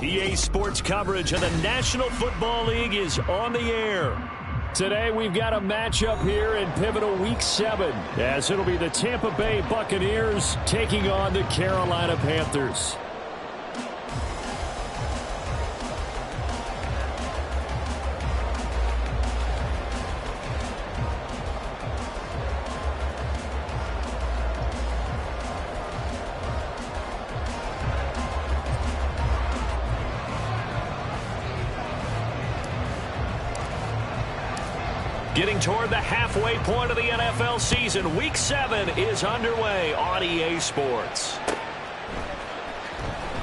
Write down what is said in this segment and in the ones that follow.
EA Sports coverage of the National Football League is on the air. Today we've got a matchup here in pivotal Week 7, as it'll be the Tampa Bay Buccaneers taking on the Carolina Panthers. Getting toward the halfway point of the NFL season, Week 7 is underway on EA Sports.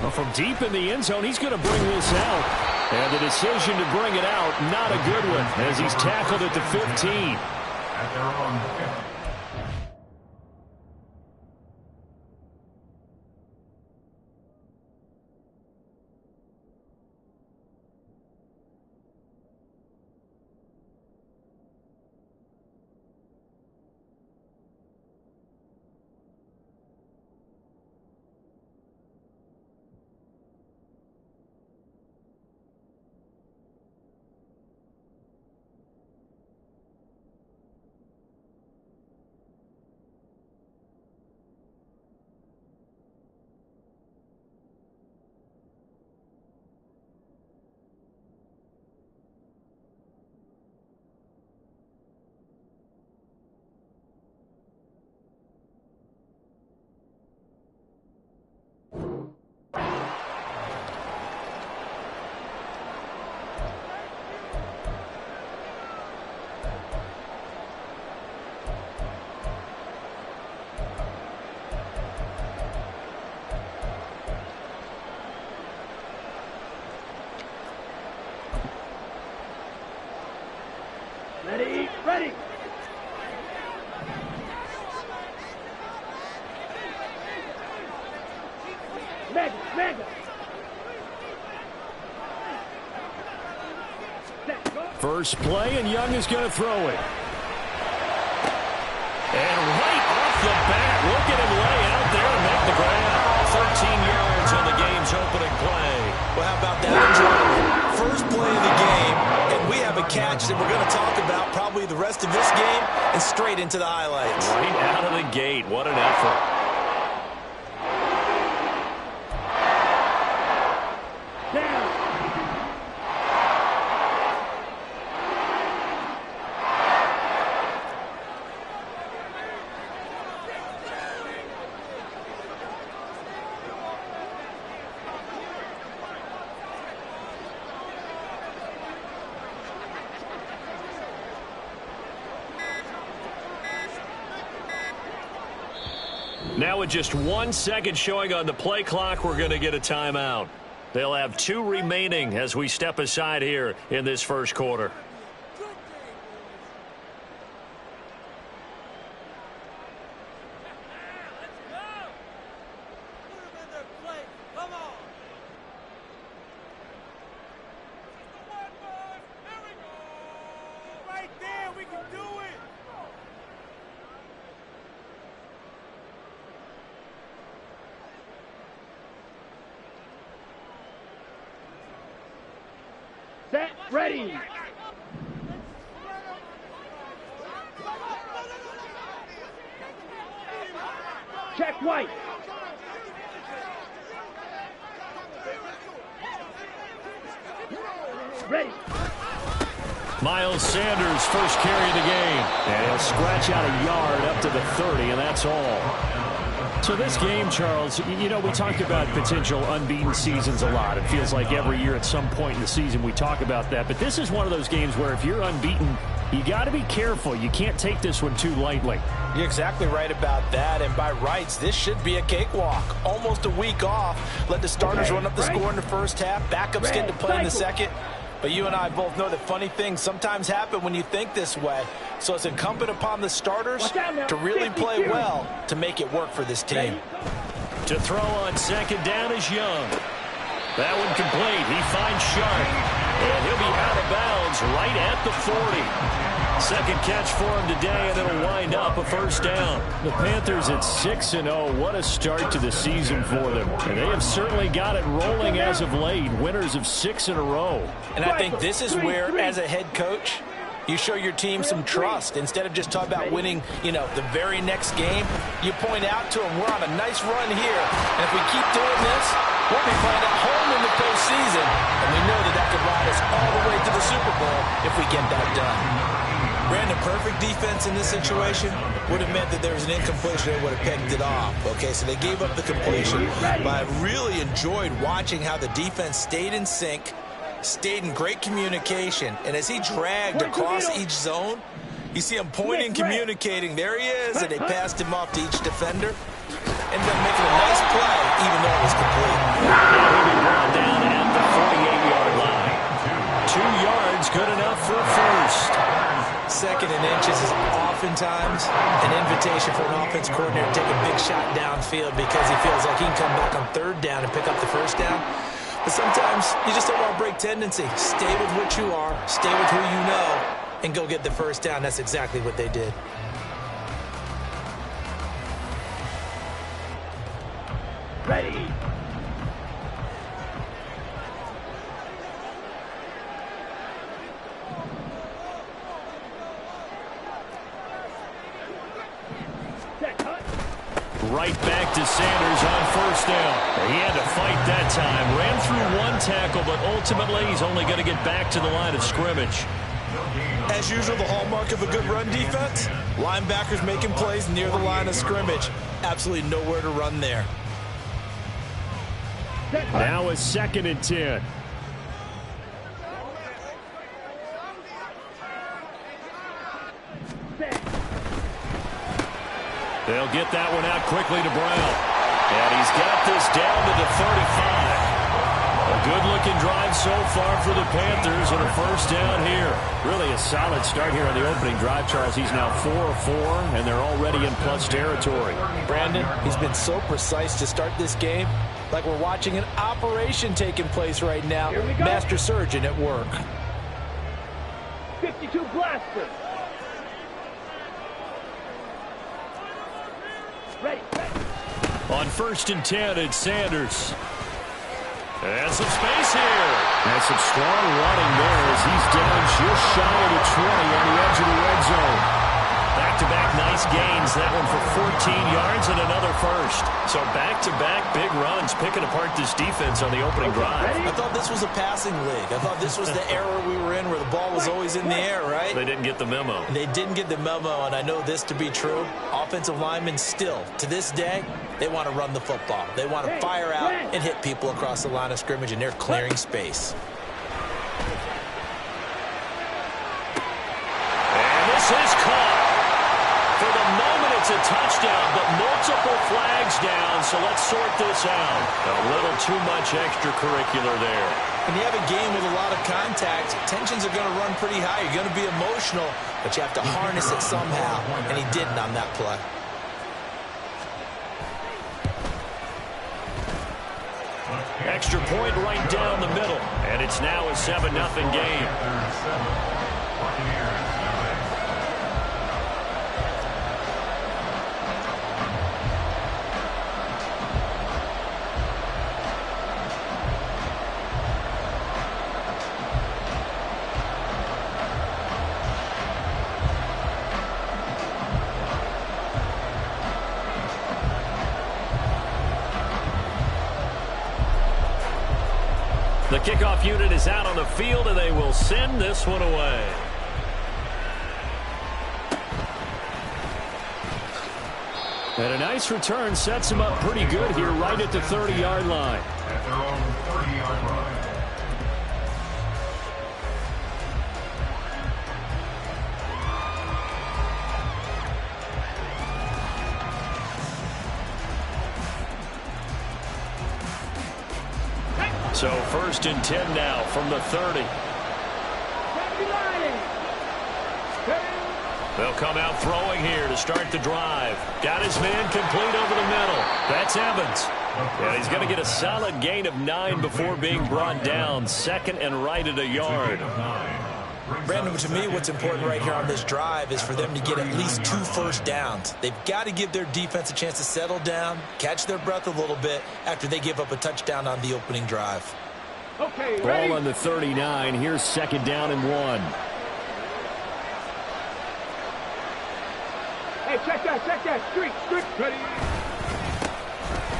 Well, from deep in the end zone, he's going to bring this out. And the decision to bring it out, not a good one, as he's tackled at the 15. Ready. Mega. First play, and Young is going to throw it. And right off the bat, look at him lay out there and make the grab. 13 yards on the game's opening play. Well, how about that, Jordan? First play of the game, and we have a catch that we're going to talk about probably the rest of this game and straight into the highlights. Right out of the gate. What an effort. Now with just 1 second showing on the play clock, we're going to get a timeout. They'll have 2 remaining as we step aside here in this first quarter. Set, ready. Check White. Ready. Miles Sanders first carry of the game. And he'll scratch out a yard up to the 30, and that's all. So this game, Charles, you know, we talked about potential unbeaten seasons a lot. It feels like every year at some point in the season we talk about that. But this is one of those games where if you're unbeaten, you got to be careful. You can't take this one too lightly. You're exactly right about that. And by rights, this should be a cakewalk. Almost a week off. Let the starters run up the score in the first half. Backups get to play in the second. But you and I both know that funny things sometimes happen when you think this way. So it's incumbent upon the starters to really play well to make it work for this team. To throw on second down is Young. That one complete. He finds Sharp. And he'll be out of bounds right at the 40. Second catch for him today, and it'll wind up a first down. The Panthers at 6-0. What a start to the season for them. And they have certainly got it rolling as of late. Winners of 6 in a row. And I think this is where, as a head coach, you show your team some trust. Instead of just talking about winning, the very next game, you point out to them, we're on a nice run here. And if we keep doing this, we'll be playing at home in the postseason. And we know that could ride us all the way to the Super Bowl if we get that done. Brandon, perfect defense in this situation would have meant that there was an incompletion. They would have picked it off. Okay, so they gave up the completion. But I really enjoyed watching how the defense stayed in sync, stayed in great communication, and as he dragged across each zone, you see him pointing, communicating. There he is, and they passed him off to each defender. Ended up making a nice play, even though it was complete. He'll be brought down at the 48-yard line. 2 yards, good enough for a first. Second and inches is oftentimes an invitation for an offense coordinator to take a big shot downfield because he feels like he can come back on third down and pick up the first down. But sometimes you just don't want to break tendency. Stay with what you are, stay with who you know, and go get the first down. That's exactly what they did. Ready. Right back to Sanders on first down. He had to fight that time. Ran through one tackle, but ultimately he's only going to get back to the line of scrimmage. As usual, the hallmark of a good run defense, linebackers making plays near the line of scrimmage. Absolutely nowhere to run there. Now a 2nd and 10. They'll get that one out quickly to Brown. And he's got this down to the 35. A good-looking drive so far for the Panthers and a first down here. Really a solid start here on the opening drive, Charles. He's now 4 of 4, and they're already in plus territory. Brandon, he's been so precise to start this game, like we're watching an operation taking place right now. Master surgeon at work. 52 blaster. Ready. On 1st and 10, it's Sanders. And some space here. And some strong running there as he's down just shy of the 20 on the edge of the red zone. Back-to-back nice gains. That one for 14 yards and another first. So back-to-back big runs picking apart this defense on the opening drive. I thought this was a passing league. I thought this was the era we were in where the ball was always in the air, right? They didn't get the memo. They didn't get the memo, and I know this to be true. Offensive linemen still, to this day, they want to run the football. They want to fire out and hit people across the line of scrimmage, and they're clearing space. And this is caught. For the moment, it's a touchdown, but multiple flags down, so let's sort this out. A little too much extracurricular there. When you have a game with a lot of contact, tensions are going to run pretty high. You're going to be emotional, but you have to harness it somehow, and he didn't on that play. Extra point right down the middle, and it's now a 7-0 game. The kickoff unit is out on the field, and they will send this one away. And a nice return sets him up pretty good here right at the 30-yard line. At their own 30-yard line. So 1st and 10 now from the 30. They'll come out throwing here to start the drive. Got his man complete over the middle. That's Evans. And he's going to get a solid gain of 9 before being brought down. Second and right at a yard. Brandon, to me, what's important right here on this drive is for them to get at least 2 first downs. They've got to give their defense a chance to settle down, catch their breath a little bit after they give up a touchdown on the opening drive. Okay, ready? Ball on the 39. Here's second down and 1. Hey, check that. Streak, ready.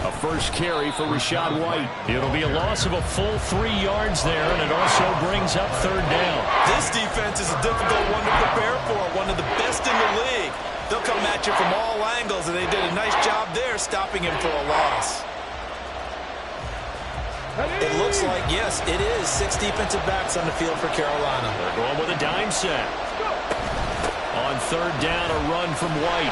A first carry for Rachaad White. It'll be a loss of a full 3 yards there, and it also brings up third down. This defense is a difficult one to prepare for, one of the best in the league. They'll come at you from all angles, and they did a nice job there stopping him for a loss. It looks like, yes, it is 6 defensive backs on the field for Carolina. They're going with a dime set. On third down, a run from White.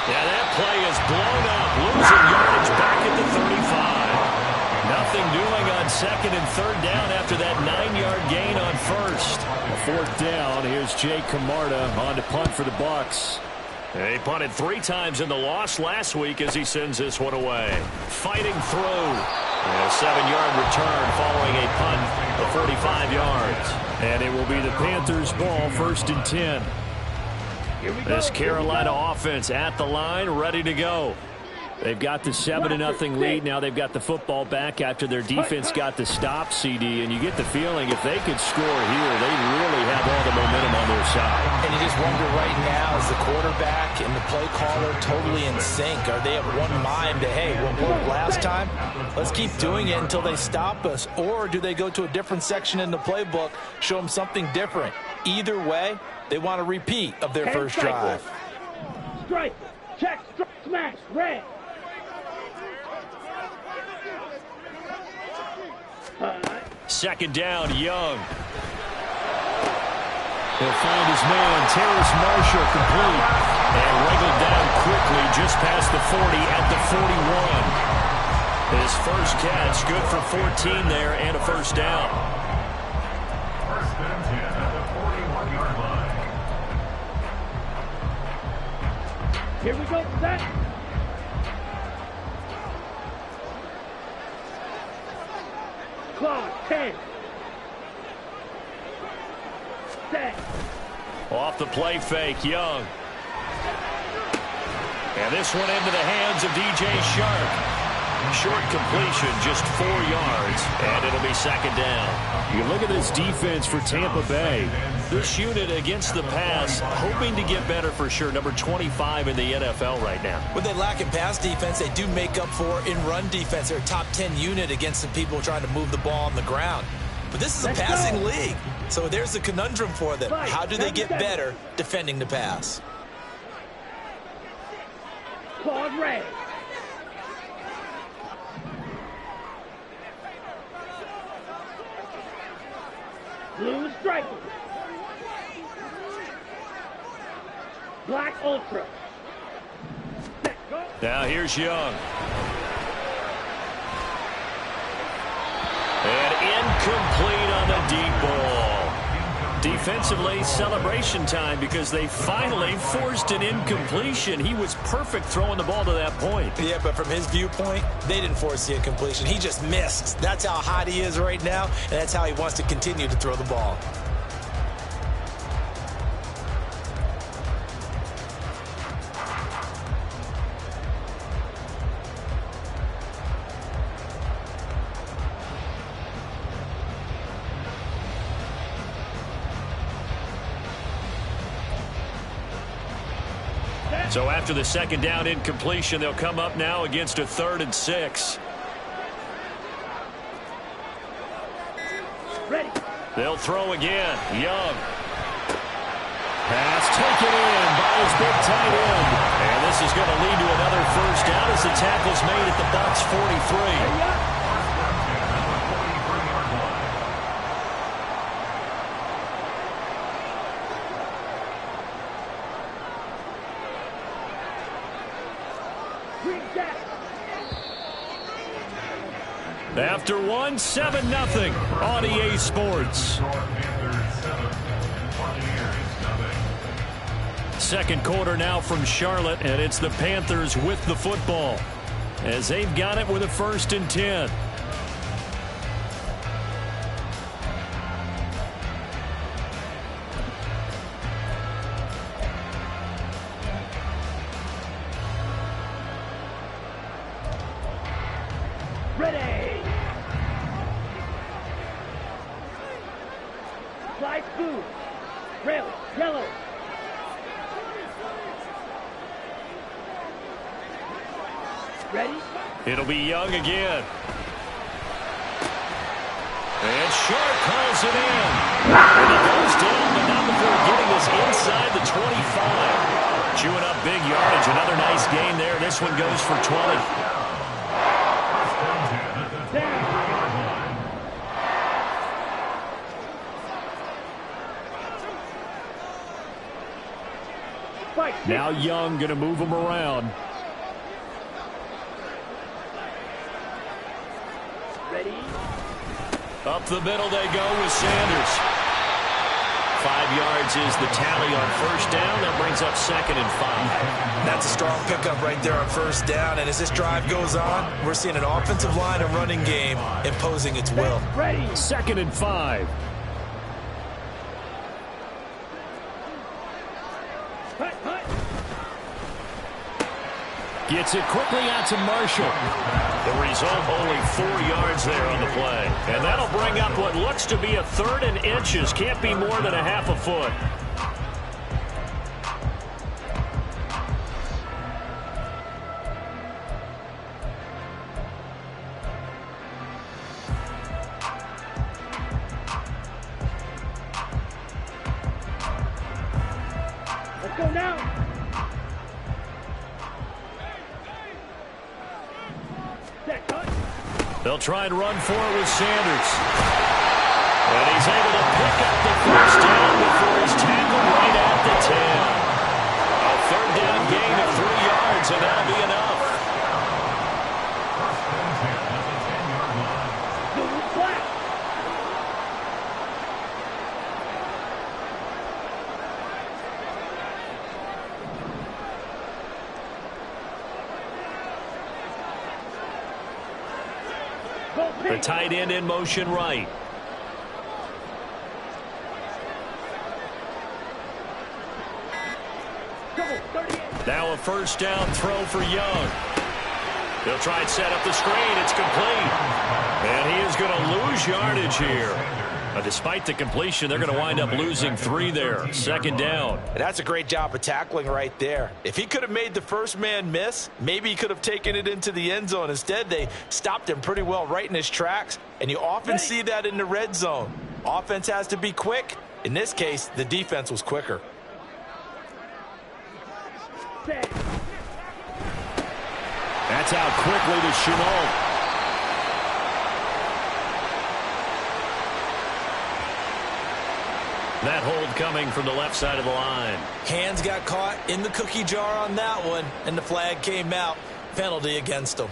Yeah, that play is blown up. Losing yardage back at the 35. Nothing doing on second and third down after that 9-yard gain on first. A fourth down. Here's Jake Camarda on to punt for the Bucs. He punted 3 times in the loss last week as he sends this one away. Fighting through. And a 7-yard return following a punt of 45 yards. And it will be the Panthers' ball, first and 10. This Carolina offense at the line, ready to go. They've got the 7-0 lead. Now they've got the football back after their defense got the stop, CD. And you get the feeling if they could score here, they really have all the momentum on their side. And you just wonder right now, is the quarterback and the play caller totally in sync? Are they of one mind to, hey, what worked last time? Let's keep doing it until they stop us. Or do they go to a different section in the playbook, show them something different? Either way, they want a repeat of their first drive. Strike, check, smash, red. Second down, Young. He'll find his man, Terrace Marshall, complete. And wriggled down quickly just past the 40 at the 41. His first catch, good for 14 there and a first down. First and 10 at the 41-yard line. Here we go, set. Clock, 10. Set. Off the play fake, Young. And this one into the hands of DJ Shark. Short completion, just 4 yards, and it'll be second down. You look at this defense for Tampa Bay. This unit against the pass, hoping to get better for sure. Number 25 in the NFL right now. When they lack in pass defense, they do make up for in run defense. They're a top 10 unit against the people trying to move the ball on the ground. But this is a passing league, so there's a conundrum for them. How do they get better defending the pass? Claude Ray. Blue striker. Black ultra. Set, go. Now here's Young. And incomplete on the deep ball. Defensively, celebration time because they finally forced an incompletion. He was perfect throwing the ball to that point. Yeah, but from his viewpoint, they didn't force the incompletion. He just missed. That's how hot he is right now, and that's how he wants to continue to throw the ball. So after the second down incompletion, they'll come up now against a 3rd and 6. Ready. They'll throw again. Young. Pass taken in by his big tight end. And this is going to lead to another first down as the tackle's made at the Bucs 43. After one, 7-0 on EA Sports. Second quarter now from Charlotte, and it's the Panthers with the football as they've got it with a 1st and 10. Ready. Slide through. Rail. Yellow. Ready? It'll be Young again. And Sharp calls it in. And he goes down, but not before getting us inside the 25. Chewing up big yardage. Another nice gain there. This one goes for 20. Now Young going to move him around. Ready? Up the middle they go with Sanders. 5 yards is the tally on 1st down. That brings up 2nd and 5. That's a strong pickup right there on 1st down. And as this drive goes on, we're seeing an offensive line and running game imposing its will. Ready? 2nd and 5. Hut, hut. Gets it quickly out to Marshall. The result, only 4 yards there on the play. And that'll bring up what looks to be a 3rd and inches. Can't be more than a half a foot. Let's go now. They'll try and run for it with Sanders. And he's able to pick up the 1st down before he's tackled right at the 10. A 3rd down gain of 3 yards, and that'll be enough. The tight end in motion right. Now a 1st down throw for Young. He'll try and set up the screen. It's complete. And he is going to lose yardage here. Despite the completion, they're going to wind up losing 3 there. 2nd down. That's a great job of tackling right there. If he could have made the first man miss, maybe he could have taken it into the end zone. Instead, they stopped him pretty well right in his tracks, and you often see that in the red zone. Offense has to be quick. In this case, the defense was quicker. That's out quickly to Chenault. That hold coming from the left side of the line. Hands got caught in the cookie jar on that one, and the flag came out. Penalty against him.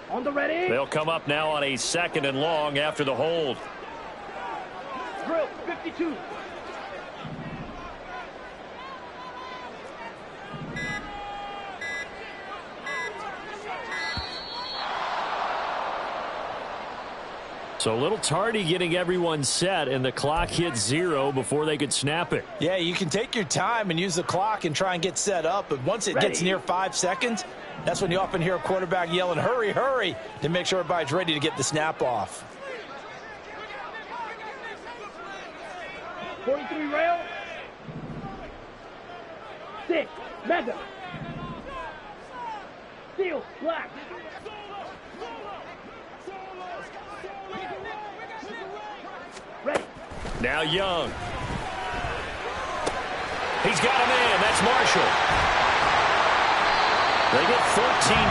On the ready. They'll come up now on a 2nd and long after the hold. Drill 52. So a little tardy getting everyone set, and the clock hit 0 before they could snap it. Yeah, you can take your time and use the clock and try and get set up, but once it gets near 5 seconds, that's when you often hear a quarterback yelling, hurry, hurry, to make sure everybody's ready to get the snap off. 43 rail. 6. Madden. Steel. Black. Ready. Now Young. He's got a man. That's Marshall. They get 14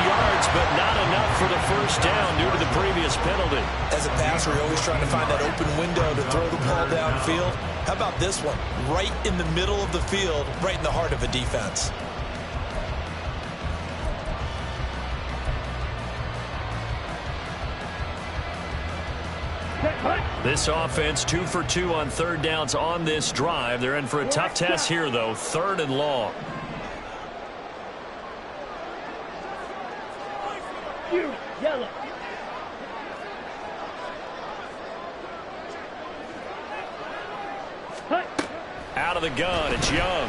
yards, but not enough for the first down due to the previous penalty. As a passer, you're always trying to find that open window to throw the ball downfield. How about this one? Right in the middle of the field, right in the heart of a defense. This offense 2 for 2 on third downs on this drive. They're in for a tough test here, though. 3rd and long. Yellow. Out of the gun, it's Young.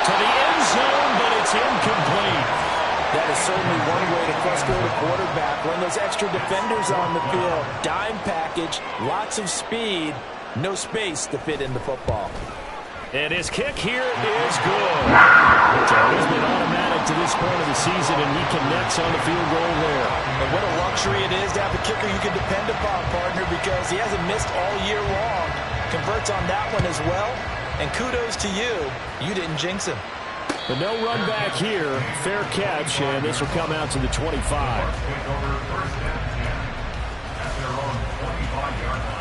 To the end zone, but it's incomplete. That is certainly one way to frustrate a quarterback. Run those extra defenders on the field. Dime package, lots of speed, no space to fit in the football. And his kick here is good. So he's been automatic to this point of the season, and he connects on the field goal there. And what a luxury it is to have a kicker you can depend upon, partner, because he hasn't missed all year long. Converts on that one as well. And kudos to you. You didn't jinx him. But no run back here. Fair catch, and this will come out to the 25. At their own 25-yard line.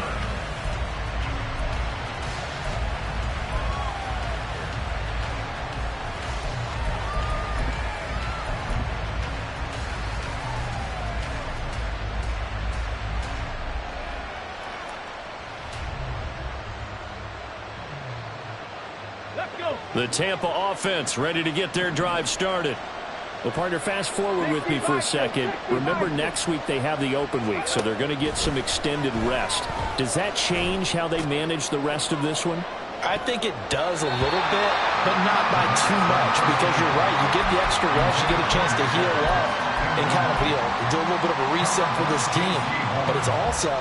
The Tampa offense ready to get their drive started. Well, partner, fast forward with me for a second. Remember, next week they have the open week, so they're going to get some extended rest. Does that change how they manage the rest of this one? I think it does a little bit, but not by too much, because you're right. You get the extra rest, you get a chance to heal up and kind of do a little bit of a reset for this team. But it's also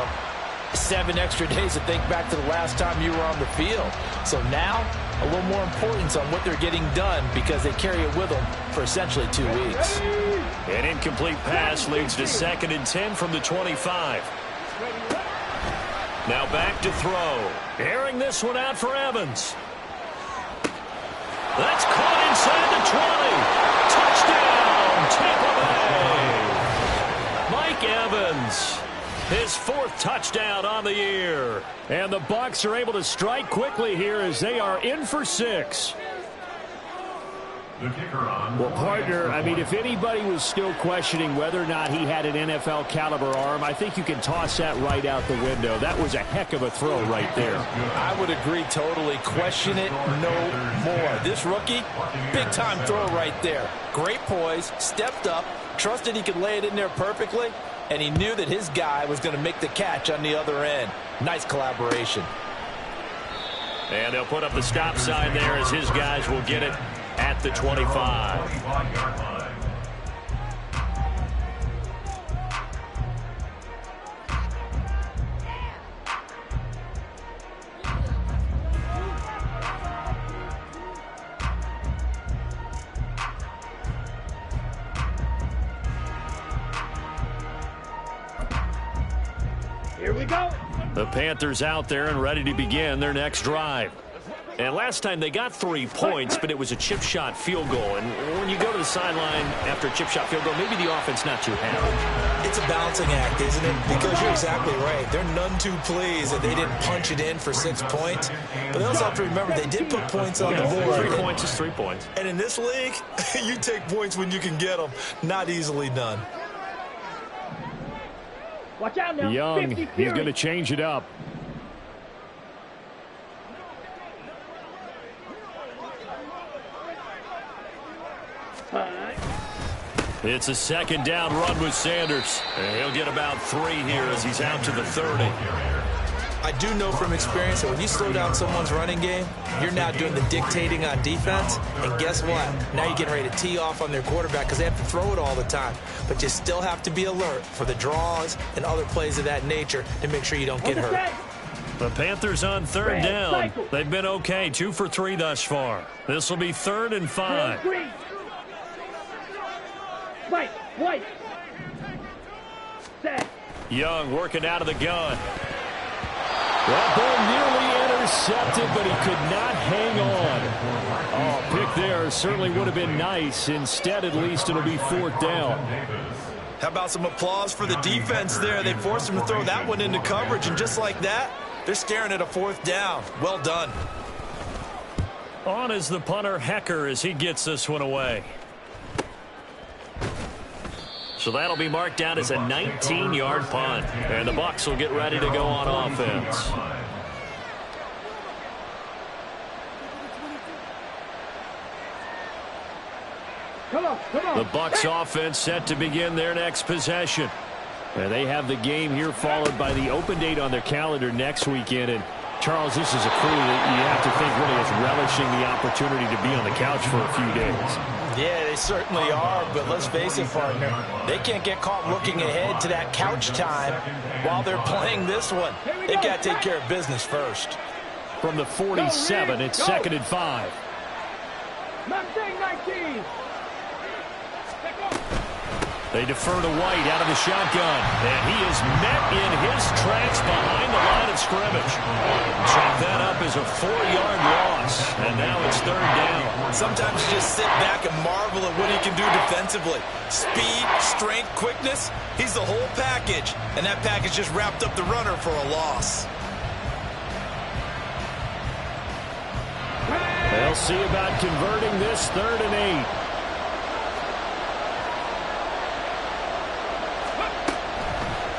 7 extra days to think back to the last time you were on the field. So now, a little more importance on what they're getting done because they carry it with them for essentially 2 weeks. An incomplete pass leads to 2nd and 10 from the 25. Now back to throw. Airing this one out for Evans. That's caught inside the 20. Touchdown, Tampa Bay. Mike Evans. His 4th touchdown on the year. And the Bucs are able to strike quickly here as they are in for 6. The kicker on. Well, partner, I mean, if anybody was still questioning whether or not he had an NFL caliber arm, I think you can toss that right out the window. That was a heck of a throw right there. I would agree totally. Question it no more. This rookie, big-time throw right there. Great poise, stepped up, trusted he could lay it in there perfectly, and he knew that his guy was going to make the catch on the other end. Nice collaboration. And they'll put up the stop sign there as his guys will get it at the 25. 25-yard line. Here we go. The Panthers out there and ready to begin their next drive. And last time they got 3 points, but it was a chip shot field goal. And when you go to the sideline after a chip shot field goal, maybe the offense not too happy. It's a balancing act, isn't it? Because you're exactly right. They're none too pleased that they didn't punch it in for 6 points. But they also have to remember they did put points on the board. 3 points is 3 points. And in this league, you take points when you can get them. Not easily done. Watch out now. Young, he's going to change it up. It's a 2nd down run with Sanders. And he'll get about 3 here as he's out to the 30. I do know from experience that when you slow down someone's running game, you're now doing the dictating on defense. And guess what? Now you're getting ready to tee off on their quarterback because they have to throw it all the time. But you still have to be alert for the draws and other plays of that nature to make sure you don't get hurt. The Panthers on 3rd down. They've been okay, 2 for 3 thus far. This will be 3rd and 5. White. Set. Young working out of the gun. That ball nearly intercepted, but he could not hang on. Oh, pick there certainly would have been nice. Instead, at least, it'll be 4th down. How about some applause for the defense there? They forced him to throw that one into coverage, and just like that, they're staring at a 4th down. Well done. On is the punter, Hecker, as he gets this one away. So that'll be marked down as a 19-yard punt. And the Bucs will get ready to go on offense. Come on, come on. The Bucs offense set to begin their next possession. And they have the game here followed by the open date on their calendar next weekend. And Charles, this is a crew that you have to think really is relishing the opportunity to be on the couch for a few days. Yeah, they certainly are, but let's face it, partner, they can't get caught looking ahead to that couch time while they're playing this one. They've got to take care of business first. From the 47, it's 2nd and 5. Mustang 19. They defer to White out of the shotgun, and he is met in his tracks behind the line of scrimmage. Chalk that up as a 4-yard loss, and now it's 3rd down. Sometimes you just sit back and marvel at what he can do defensively. Speed, strength, quickness, he's the whole package, and that package just wrapped up the runner for a loss. They'll see about converting this 3rd and 8.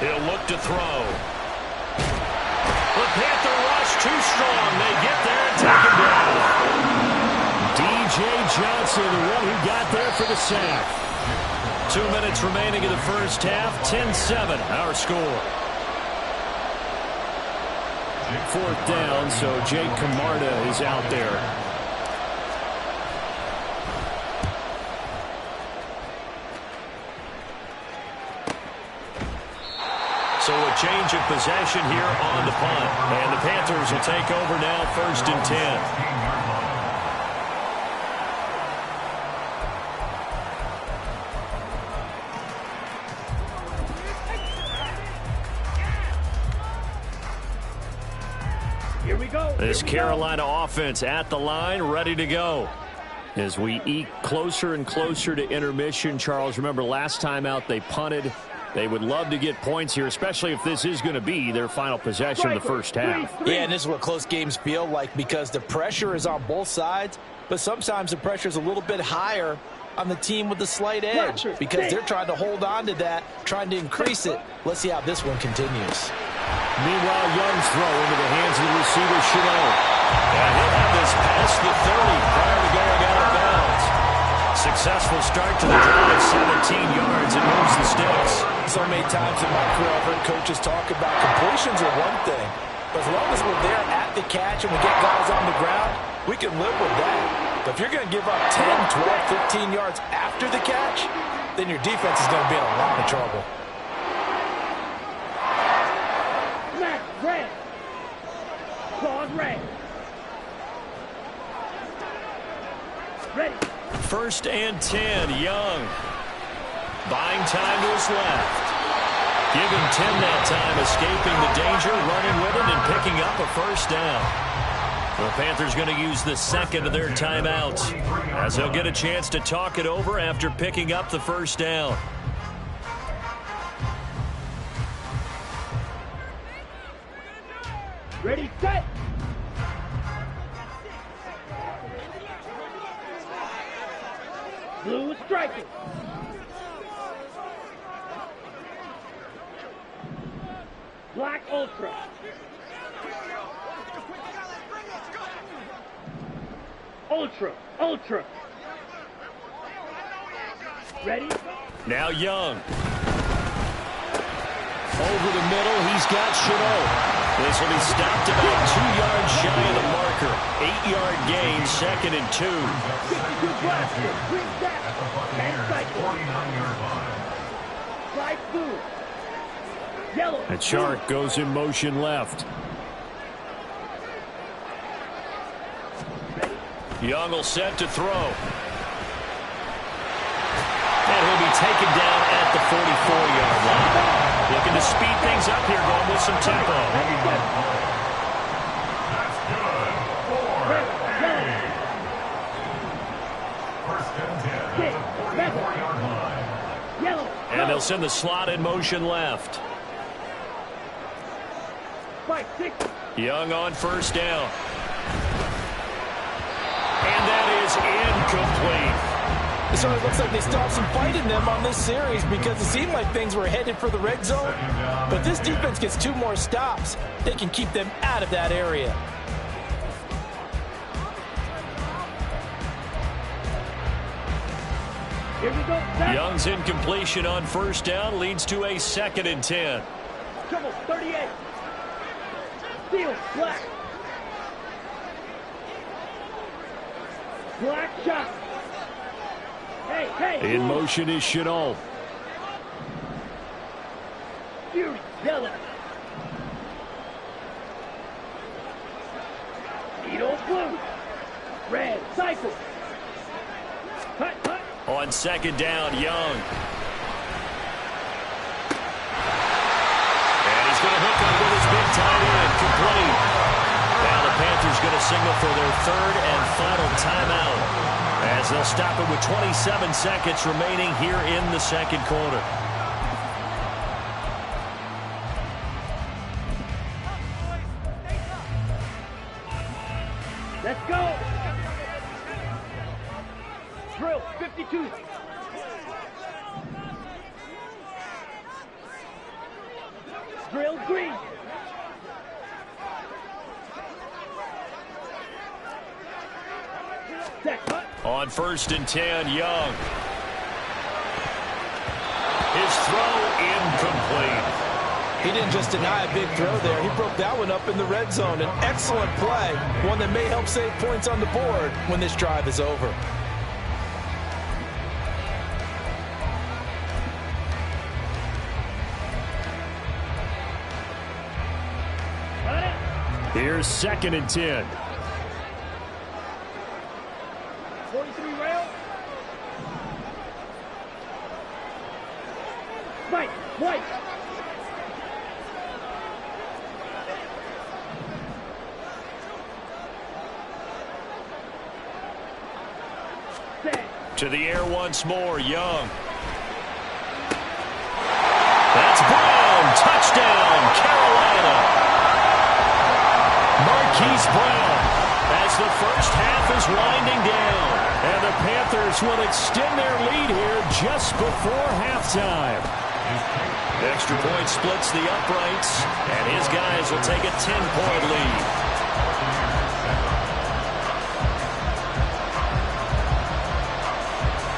He'll look to throw. The Panther rush too strong. They get there and take him down. D.J. Johnson, the one who got there for the sack. 2 minutes remaining in the first half. 10-7, our score. 4th down, so Jake Camarda is out there. So a change of possession here on the punt. And the Panthers will take over now, 1st and 10. Here we go. This Carolina offense at the line, ready to go. As we eke closer and closer to intermission, Charles, remember last time out they punted. They would love to get points here, especially if this is going to be their final possession of the first half. Yeah, and this is what close games feel like because the pressure is on both sides, but sometimes the pressure is a little bit higher on the team with the slight edge because they're trying to hold on to that, trying to increase it. Let's see how this one continues. Meanwhile, Young's throw into the hands of the receiver, Chanel. And he'll have this past the 30 prior to going out of bounds. Successful start to the drive, 17 yards, and moves the sticks. So many times in my career, I've heard coaches talk about completions are one thing, but as long as we're there at the catch and we get guys on the ground, we can live with that. But if you're going to give up 10, 12, 15 yards after the catch, then your defense is going to be in a lot of trouble. Flag red. Claws red. Ready. 1st and 10, Young. Buying time to his left. Give him 10 that time, escaping the danger, running with it, and picking up a 1st down. The Panthers going to use the 2nd of their timeouts, as they'll get a chance to talk it over after picking up the 1st down. Ready, set. Blue is striking. Black ultra. Ultra, ultra. Ready? Now Young. Over the middle, he's got Chanel. This will be stopped about 2 yards shy of the marker. 8-yard gain, 2nd and 2. 52 blaster, green back, and cycle. 49-yard line. Fly blue. Yellow. And Shark goes in motion left. Young will set to throw. And he'll be taken down at the 44-yard line. Looking to speed things up here, going with some tempo. That's good. 4th and 10 at the 44-yard line. Yellow. And they'll send the slot in motion left. Young on first down. And that is incomplete. So it looks like they still have some fight in them on this series because it seemed like things were headed for the red zone. But this defense gets 2 more stops. They can keep them out of that area. Here we go. Young's incompletion on first down leads to a 2nd and 10. Trouble, 38. Steal, black. Black shot. Hey. In motion is Chenault. Fury, yellow. Needle, blue. Red, cycle. Hut. On 2nd down, Young. And he's going to hook up with his big tight end, complete. Now the Panthers going to signal for their 3rd and final timeout as they'll stop it with 27 seconds remaining here in the 2nd quarter. Let's go. Drill, 52. Drill, green. On 1st and 10, Young. His throw incomplete. He didn't just deny a big throw there. He broke that one up in the red zone. An excellent play, one that may help save points on the board when this drive is over. Here's 2nd and 10. 43 rail. White. To the air once more, Young. That's Brown. Touchdown, Carolina. Marquise Brown as the first half is winding down. And the Panthers will extend their lead here just before halftime. Extra point splits the uprights, and his guys will take a 10-point lead.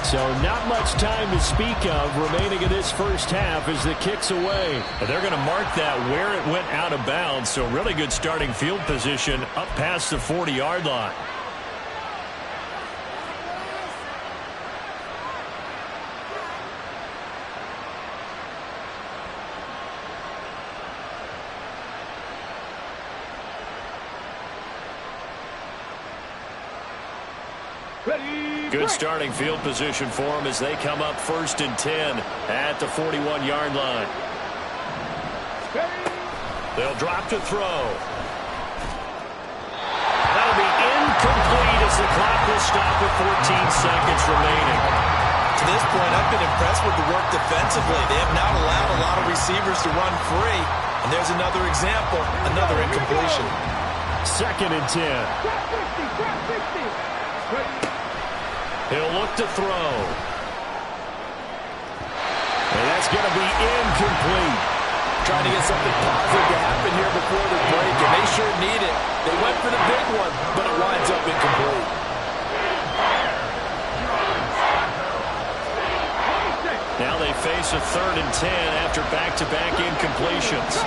So not much time to speak of remaining in this first half as the kick's away. But they're going to mark that where it went out of bounds, so really good starting field position up past the 40-yard line. Good starting field position for them as they come up 1st and 10 at the 41-yard line. They'll drop to throw. That'll be incomplete as the clock will stop with 14 seconds remaining. To this point, I've been impressed with the work defensively. They have not allowed a lot of receivers to run free. And there's another example, another incompletion. 2nd and 10. He'll look to throw. And that's going to be incomplete. Trying to get something positive to happen here before the break, and they sure need it. They went for the big one, but it winds up incomplete. Now they face a 3rd and 10 after back-to-back incompletions.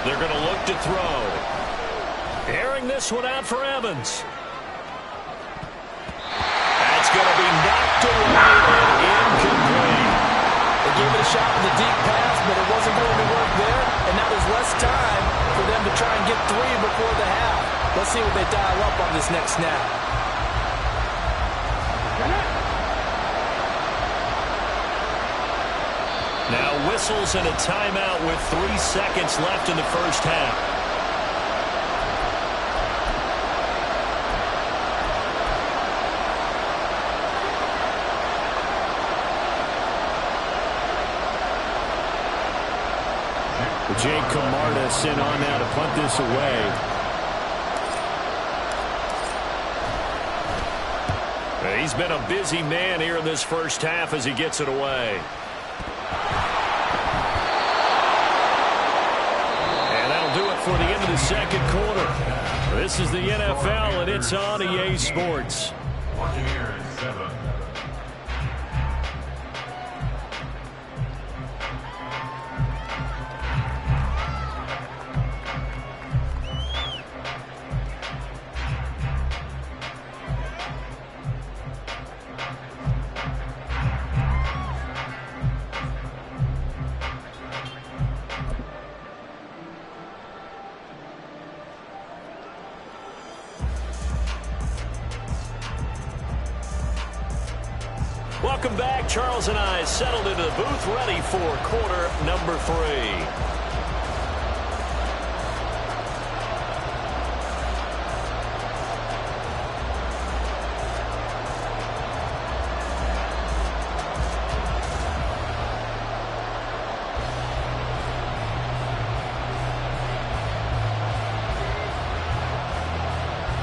They're going to look to throw. Airing this one out for Evans. That's going to be knocked away and incomplete. They gave it a shot with a deep pass, but it wasn't going to work there, and now there's less time for them to try and get 3 before the half. Let's see what they dial up on this next snap. Now whistles and a timeout with 3 seconds left in the first half. Jake Camarda sent on now to punt this away. He's been a busy man here in this first half as he gets it away. And that'll do it for the end of the second quarter. This is the NFL, and it's on EA Sports. Watching here is 7. Welcome back. Charles and I settled into the booth, ready for quarter number 3.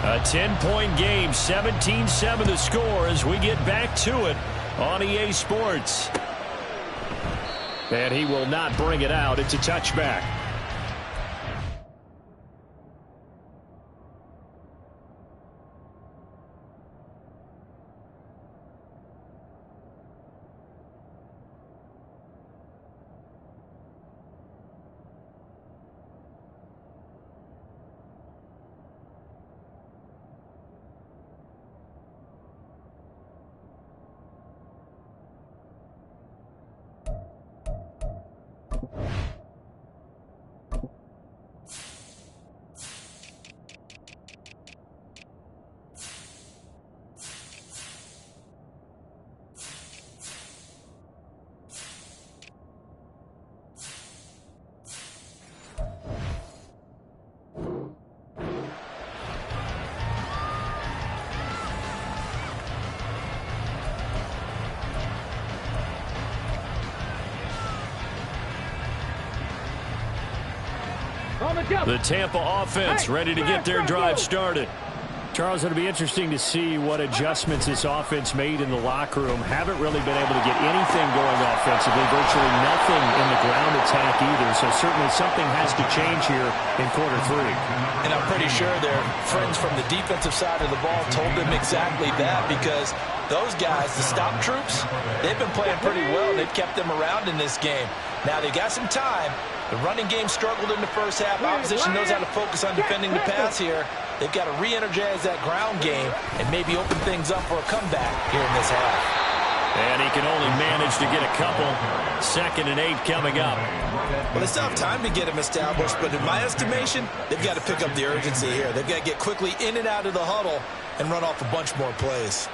A 10-point game, 17-7 the score as we get back to it on EA Sports. And he will not bring it out. It's a touchback. The Tampa offense ready to get their drive started. Charles, it'll be interesting to see what adjustments this offense made in the locker room. Haven't really been able to get anything going offensively, virtually nothing in the ground attack either. So certainly something has to change here in quarter 3. And I'm pretty sure their friends from the defensive side of the ball told them exactly that, because those guys, the stop troops, they've been playing pretty well. They've kept them around in this game. Now they got some time. The running game struggled in the first half. Opposition knows how to focus on defending the pass here. They've got to re-energize that ground game and maybe open things up for a comeback here in this half. And he can only manage to get a couple. 2nd and 8 coming up. Well, they still have time to get him established, but in my estimation, they've got to pick up the urgency here. They've got to get quickly in and out of the huddle and run off a bunch more plays.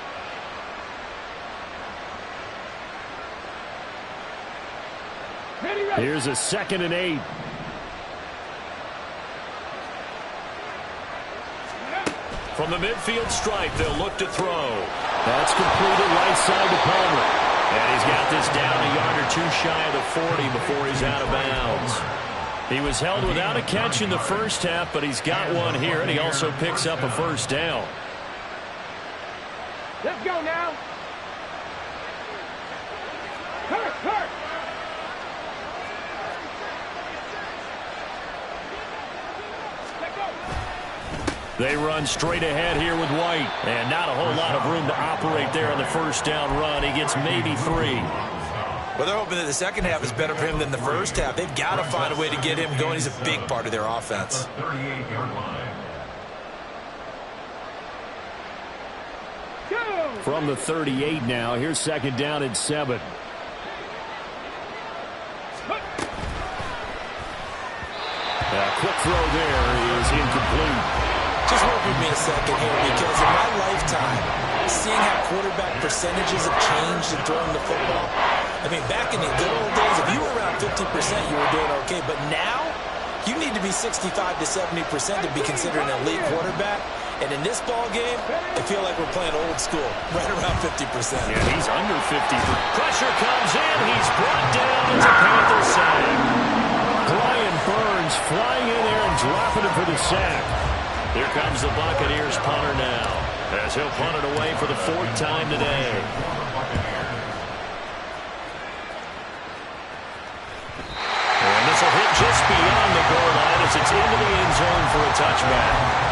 Here's a 2nd and 8. From the midfield stripe, they'll look to throw. That's completed right side to Palmer. And he's got this down a yard or 2 shy of the 40 before he's out of bounds. He was held without a catch in the first half, but he's got one here, and he also picks up a first down. Let's go now. Hurt. They run straight ahead here with White. And not a whole lot of room to operate there on the first down run. He gets maybe 3. Well, they're hoping that the second half is better for him than the first half. They've got to find a way to get him going. He's a big part of their offense. 38-yard line. From the 38 now, here's 2nd down and 7. Quick throw there is incomplete. Just work with me a second here, because in my lifetime, seeing how quarterback percentages have changed in throwing the football, I mean, back in the good old days, if you were around 50%, you were doing okay. But now, you need to be 65 to 70% to be considered an elite quarterback. And in this ball game, I feel like we're playing old school, right around 50%. Yeah, he's under 50. Pressure comes in. He's brought down. It's a Panther sack. Brian Burns flying in there and dropping it for the sack. Here comes the Buccaneers punter now, as he'll punt it away for the 4th time today. And this will hit just beyond the goal line as it's into the end zone for a touchback.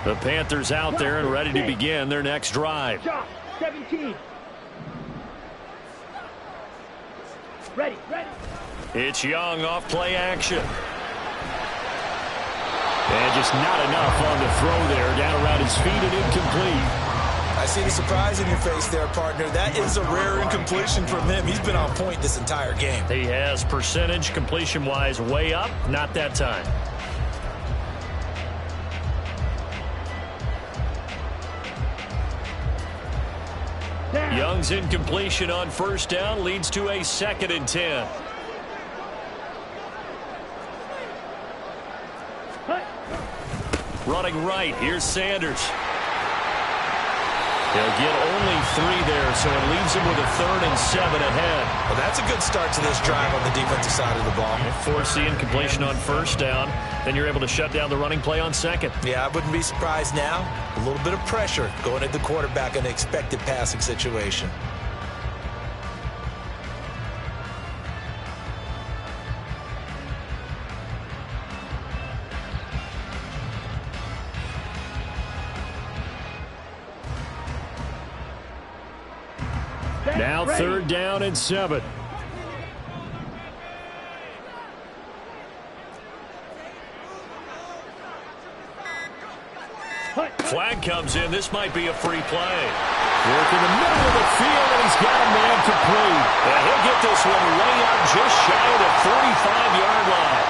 The Panthers out there and ready to begin their next drive. 17. Ready. It's Young off play action. And just not enough on the throw there. Down around his feet and incomplete. I see the surprise in your face there, partner. That is a rare incompletion from him. He's been on point this entire game. He has percentage completion-wise way up. Not that time. Young's incompletion on first down leads to a 2nd and 10. Running right, here's Sanders. He'll get only 3 there, so it leaves him with a 3rd and 7 ahead. Well, that's a good start to this drive on the defensive side of the ball. Force the incompletion on first down, then you're able to shut down the running play on 2nd. Yeah, I wouldn't be surprised now. A little bit of pressure going at the quarterback in an expected passing situation. Now 3rd down and 7. Flag comes in. This might be a free play. Work in the middle of the field, and he's got a man complete. And he'll get this one way up just shy of the 45-yard line.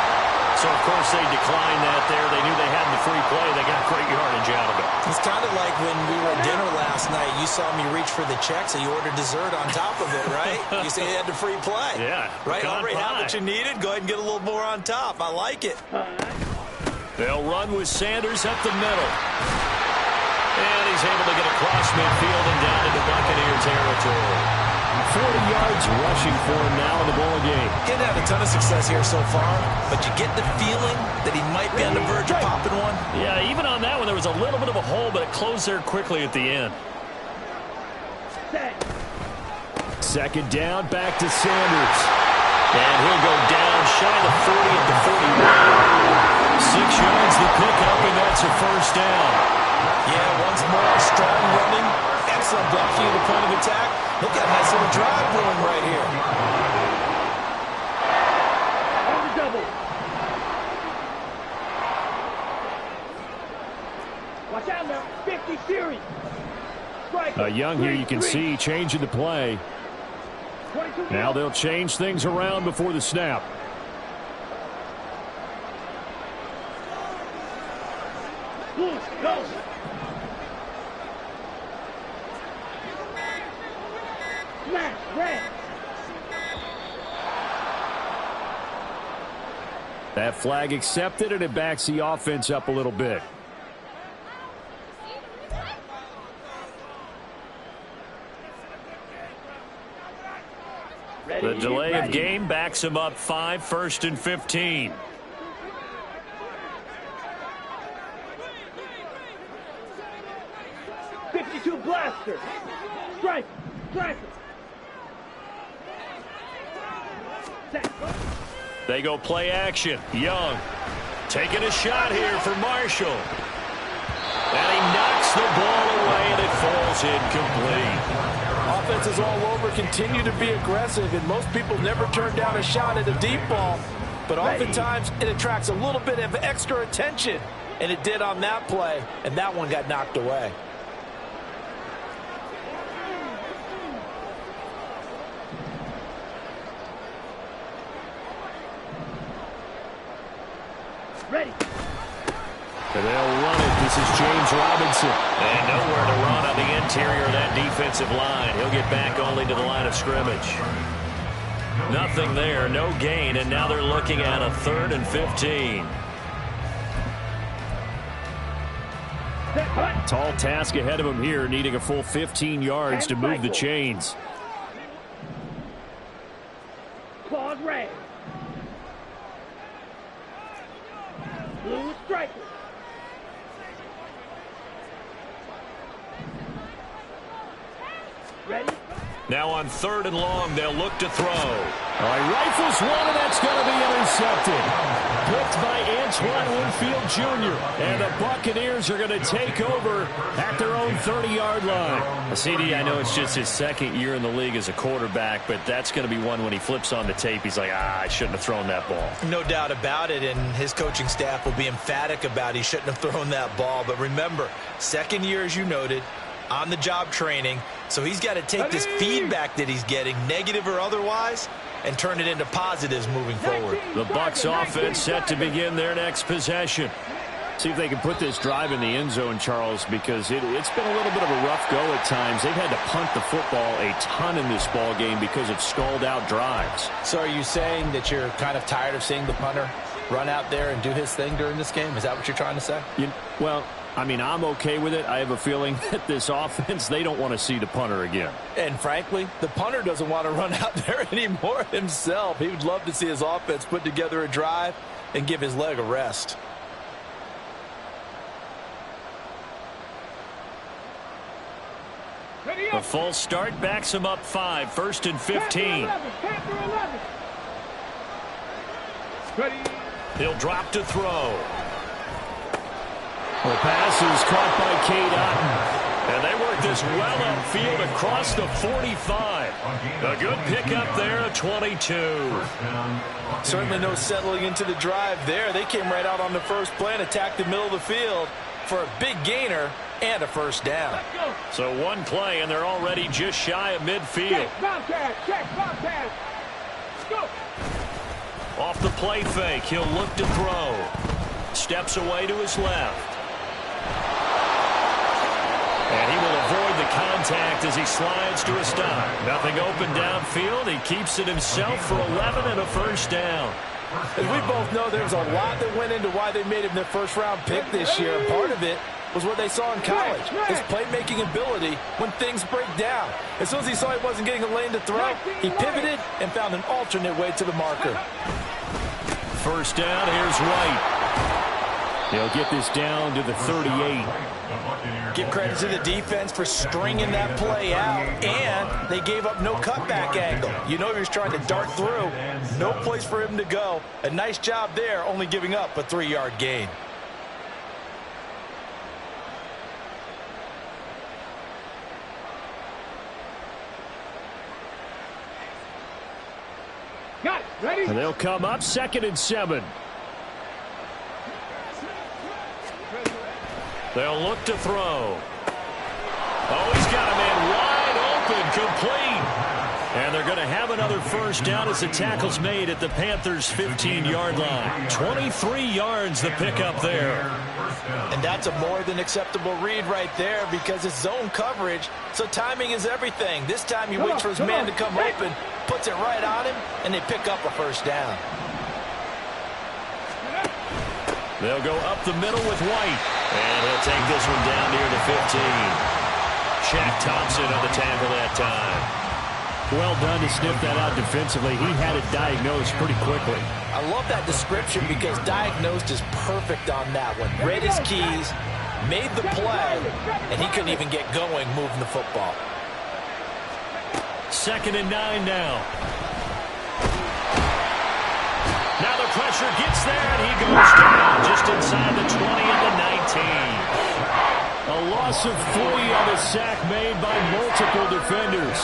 So, of course, they declined that there. They knew they had the free play. They got great yardage out of it. It's kind of like when we were at dinner last night. You saw me reach for the check, so you ordered dessert on top of it, right? You say you had the free play. Yeah. Right? Already had what you needed. Go ahead and get a little more on top. I like it. They'll run with Sanders up the middle. And he's able to get across midfield and down into Buccaneer territory. 40 yards rushing for him now in the ball game. Didn't have a ton of success here so far, but you get the feeling that he might be on the verge of popping one. Yeah, even on that one, there was a little bit of a hole, but it closed there quickly at the end. 2nd down, back to Sanders. And he'll go down shy of the 40 at the 41. 6 yards the pickup, and that's a 1st down. Yeah, once more, strong running. Excellent blocking at the point of attack. Look at a nice little drive going right here. On the double. Watch out now. 50 series. Young here, you can see changing the play. Now they'll change things around before the snap. Go. That flag accepted, and it backs the offense up a little bit. The delay of game backs him up 5, 1st and 15. .52 blaster. Strike. They go play action. Young taking a shot here for Marshall. And he knocks the ball away, and it falls incomplete. Offenses all over continue to be aggressive, and most people never turn down a shot at a deep ball. But oftentimes, it attracts a little bit of extra attention. And it did on that play, and that one got knocked away. And they'll run it. This is James Robinson. And nowhere to run on the interior of that defensive line. He'll get back only to the line of scrimmage. Nothing there, no gain, and now they're looking at a 3rd and 15. Tall task ahead of him here, needing a full 15 yards to move the chains. Claws red. Blue striker. Ready? Now on 3rd and long, they'll look to throw. All right, rifles one, and that's going to be intercepted. Picked by Antoine Winfield Jr. And the Buccaneers are going to take over at their own 30-yard line. CD, I know it's just his 2nd year in the league as a quarterback, but that's going to be one when he flips on the tape, he's like, I shouldn't have thrown that ball. No doubt about it, and his coaching staff will be emphatic about he shouldn't have thrown that ball. But remember, 2nd year, as you noted, on-the-job training, so he's got to take this feedback that he's getting, negative or otherwise, and turn it into positives moving forward. The Bucs offense set to begin their next possession. See if they can put this drive in the end zone, Charles, because it's been a little bit of a rough go at times. They've had to punt the football a ton in this ball game because of stalled-out drives. So are you saying that you're kind of tired of seeing the punter run out there and do his thing during this game? Is that what you're trying to say? Well, I mean, I'm okay with it. I have a feeling that this offense, they don't want to see the punter again. And frankly, the punter doesn't want to run out there anymore himself. He would love to see his offense put together a drive and give his leg a rest. A false start backs him up 5, 1st and 15. He'll drop to throw. The pass is caught by Cade Otton. And they work this well upfield across the 45. A good pickup there at 22. Certainly no settling into the drive there. They came right out on the first play and attacked the middle of the field for a big gainer and a first down. So one play, and they're already just shy of midfield. Off the play fake, he'll look to throw. Steps away to his left. And he will avoid the contact as he slides to a stop. Nothing open downfield. He keeps it himself for 11 and a first down. As we both know, there's a lot that went into why they made him their first-round pick this year. Part of it was what they saw in college, his playmaking ability when things break down. As soon as he saw he wasn't getting a lane to throw, he pivoted and found an alternate way to the marker. First down, here's White. They'll get this down to the 38. Give credit to the defense for stringing that play out, and they gave up no cutback angle. You know he was trying to dart through. No place for him to go. A nice job there, only giving up a 3-yard gain. Got it. Ready? And they'll come up 2nd and 7. They'll look to throw. Oh, he's got a man wide open, complete. And they're going to have another first down as the tackle's made at the Panthers' 15-yard line. 23 yards the pickup there. And that's a more than acceptable read right there because it's zone coverage, so timing is everything. This time he waits for his man to come open, puts it right on him, and they pick up a first down. They'll go up the middle with White. And he'll take this one down near the 15. Shaq Thompson on the tackle that time. Well done to sniff that out defensively. He had it diagnosed pretty quickly. I love that description because diagnosed is perfect on that one. Read his keys, made the play, and he couldn't even get going moving the football. 2nd and 9 now. Now the pressure gets there, and he goes down just inside the 20 at the 19. A loss of 3 on the sack made by multiple defenders.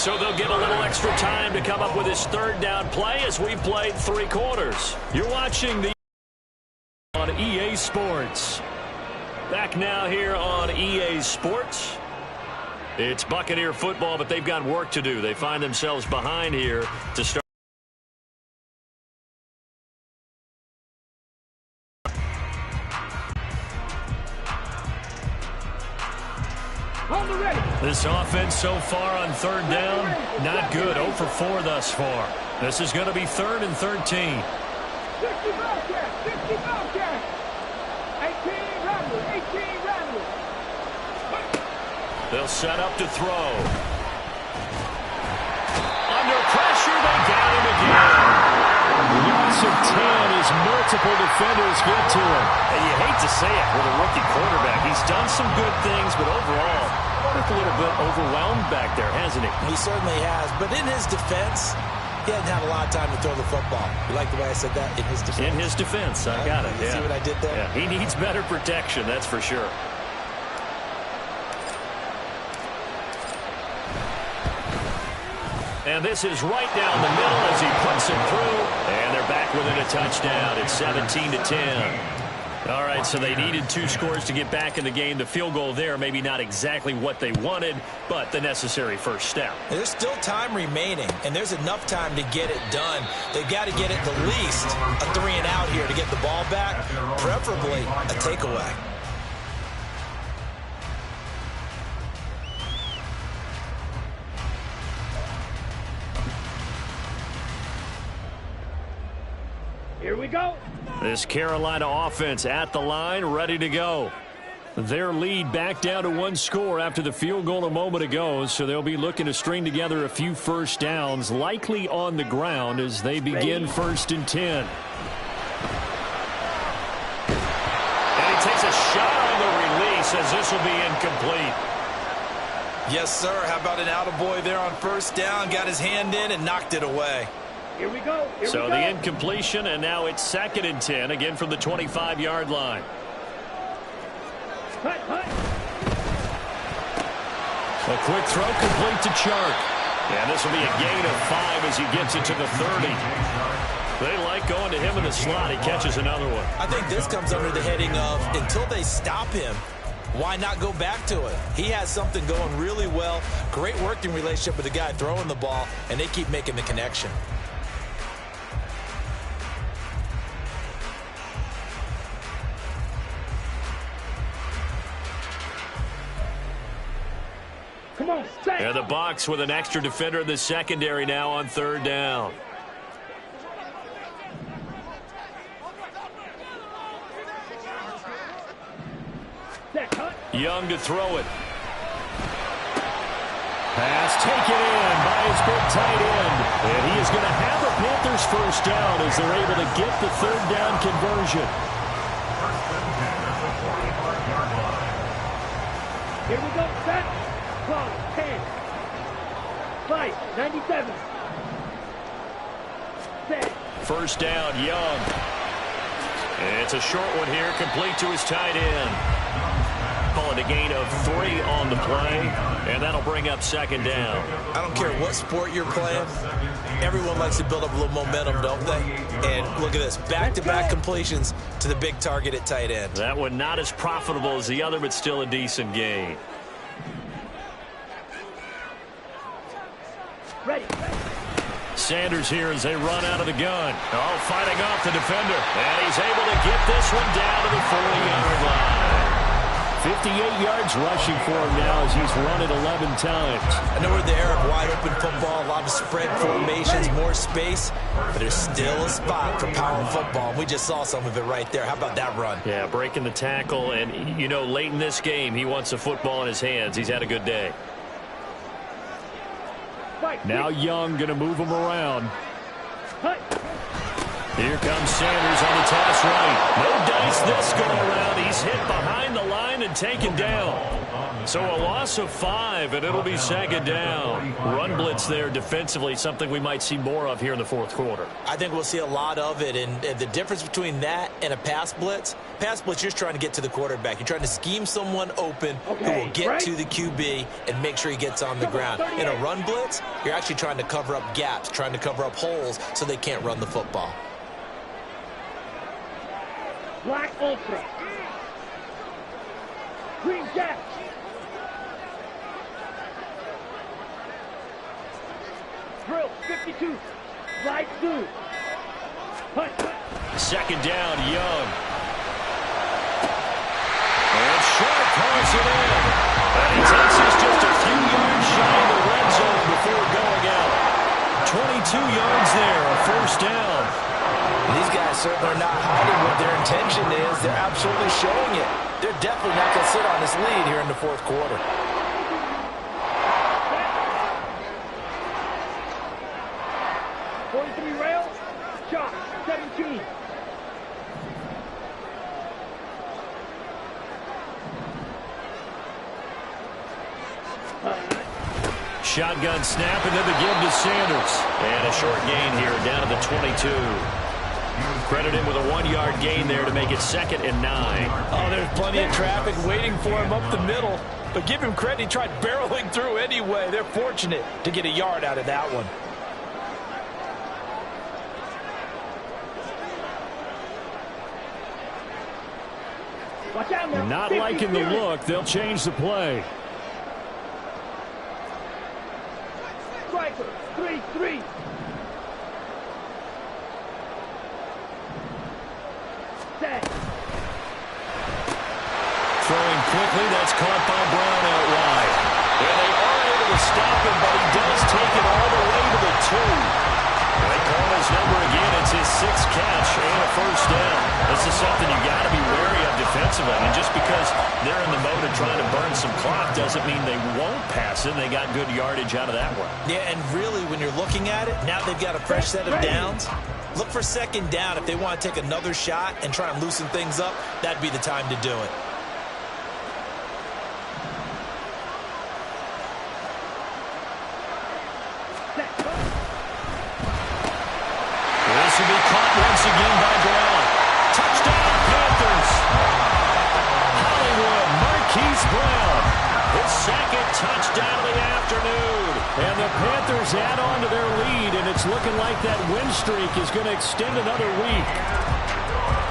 So they'll get a little extra time to come up with his 3rd down play as we've played 3 quarters. You're watching the on EA Sports. Back now here on EA Sports. It's Buccaneer football, but they've got work to do. They find themselves behind here to start. On the ready. This offense so far on third down, not good. 0 for 4 thus far. This is going to be 3rd and 13. 50 Bobcat. 50 Bobcat. 18 Rattler. 18 Rattler. They'll set up to throw. Under pressure, they got him again. Loss of 10 as multiple defenders get to him. And you hate to say it with a rookie quarterback. He's done some good things, but overall, looked a little bit overwhelmed back there, hasn't he? He certainly has, but in his defense, he hasn't had a lot of time to throw the football. You like the way I said that? In his defense. In his defense, I got it. You see what I did there? Yeah, he needs better protection, that's for sure. And this is right down the middle as he puts it through. And they're back within a touchdown. It's 17-10. All right, so they needed 2 scores to get back in the game. The field goal there, maybe not exactly what they wanted, but the necessary first step. There's still time remaining, and there's enough time to get it done. They've got to get it the least a 3-and-out here to get the ball back, preferably a takeaway. Here we go. This Carolina offense at the line, ready to go. Their lead back down to 1 score after the field goal a moment ago, so they'll be looking to string together a few first downs, likely on the ground as they begin 1st and 10. And he takes a shot on the release as this will be incomplete. Yes, sir. How about an attaboy there on 1st down? Got his hand in and knocked it away. Here we go. So the incompletion, and now it's 2nd and 10, again from the 25-yard line. Hut, hut. A quick throw complete to Chark. And this will be a gain of 5 as he gets it to the 30. They like going to him in the slot. He catches another one. I think this comes under the heading of until they stop him, why not go back to it? He has something going really well. Great working relationship with the guy throwing the ball, and they keep making the connection. Come on, stay. And the box with an extra defender in the secondary now on 3rd down. Young to throw it. Pass taken in by his big tight end. And he is going to have the Panthers 1st down as they're able to get the 3rd down conversion. Here we go, set. 12, 10. 5, 97. Set. 1st down, Young. And it's a short one here, complete to his tight end. Call it a gain of 3 on the play, and that'll bring up 2nd down. I don't care what sport you're playing. Everyone likes to build up a little momentum, don't they? And look at this, back-to-back completions to the big target at tight end. That one not as profitable as the other, but still a decent gain. Ready. Sanders here as they run out of the gun. Oh, fighting off the defender. And he's able to get this one down to the 40-yard line. 58 yards rushing for him now as he's run it 11 times. I know we're in the era of wide-open football, a lot of spread formations, more space, but there's still a spot for power football. We just saw some of it right there. How about that run? Yeah, breaking the tackle, and, you know, late in this game, he wants the football in his hands. He's had a good day. Now Young going to move him around. Here comes Sanders on the toss right. No dice this go around. He's hit behind the line and taken down. So a loss of 5, and it'll be 2nd down. Run blitz there defensively, something we might see more of here in the 4th quarter. I think we'll see a lot of it, and the difference between that and a pass blitz, you're just trying to get to the quarterback. You're trying to scheme someone open who will get to the QB and make sure he gets on the ground. In a run blitz, you're actually trying to cover up gaps, trying to cover up holes so they can't run the football. Black Ultra. Green Jack. Drill 52. Slide through. Punt. 2nd down, Young. And Sharp calls it in. And he takes his certainly are not hiding what their intention is. They're absolutely showing it. They're definitely not going to sit on this lead here in the fourth quarter. Rail, shot, 17. Shotgun snap and then the give to Sanders. And a short gain here down to the 22. Credit him with a 1-yard gain there to make it 2nd and 9. Oh, there's plenty of traffic waiting for him up the middle. But give him credit, he tried barreling through anyway. They're fortunate to get a yard out of that one. Watch out now. Not liking the look. They'll change the play. Striker, 3-3. Set. Throwing quickly. That's caught by Brown out wide. And they are able to stop him, but he does take it all the way to the 2. They call his number again. It's his 6th catch and a first down. This is something you got to be wary of defensively. And just because they're in the mode of trying to burn some clock doesn't mean they won't pass it. They got good yardage out of that one. Yeah, and really, when you're looking at it, now they've got a fresh set of downs. Look for 2nd down. If they want to take another shot and try and loosen things up, that'd be the time to do it. This will be caught once again by Brown. Touchdown, Panthers. Hollywood, Marquise Brown. His 2nd touchdown of the afternoon. And the Panthers add on to their lead, and it's looking like that win streak is going to extend another week.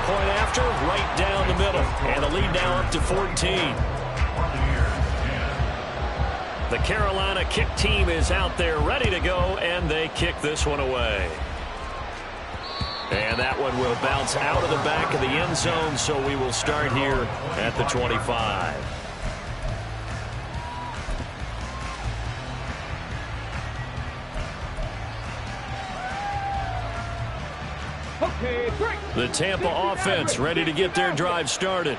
Point after, right down the middle. And the lead now up to 14. The Carolina kick team is out there ready to go, and they kick this one away. And that one will bounce out of the back of the end zone, so we will start here at the 25. The Tampa offense ready to get their drive started.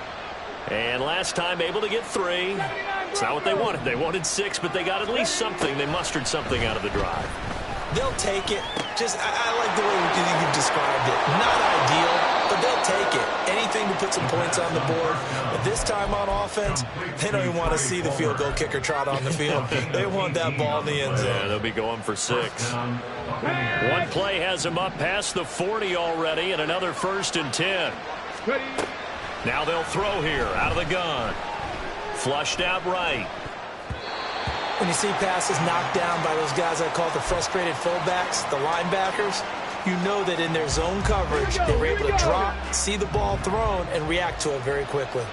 And last time able to get 3. It's not what they wanted. They wanted 6, but they got at least something. They mustered something out of the drive. They'll take it. I like the way you've described it. Not ideal, but they'll take it. Anything to put some points on the board. But this time on offense, they don't even want to see the field goal kicker trot on the field. They want that ball in the end zone. Yeah, they'll be going for 6. One play has them up past the 40 already, and another 1st and 10. Now they'll throw here out of the gun. Flushed out right. When you see passes knocked down by those guys I call the frustrated fullbacks, the linebackers, you know that in their zone coverage, they were able to drop, see the ball thrown, and react to it very quickly.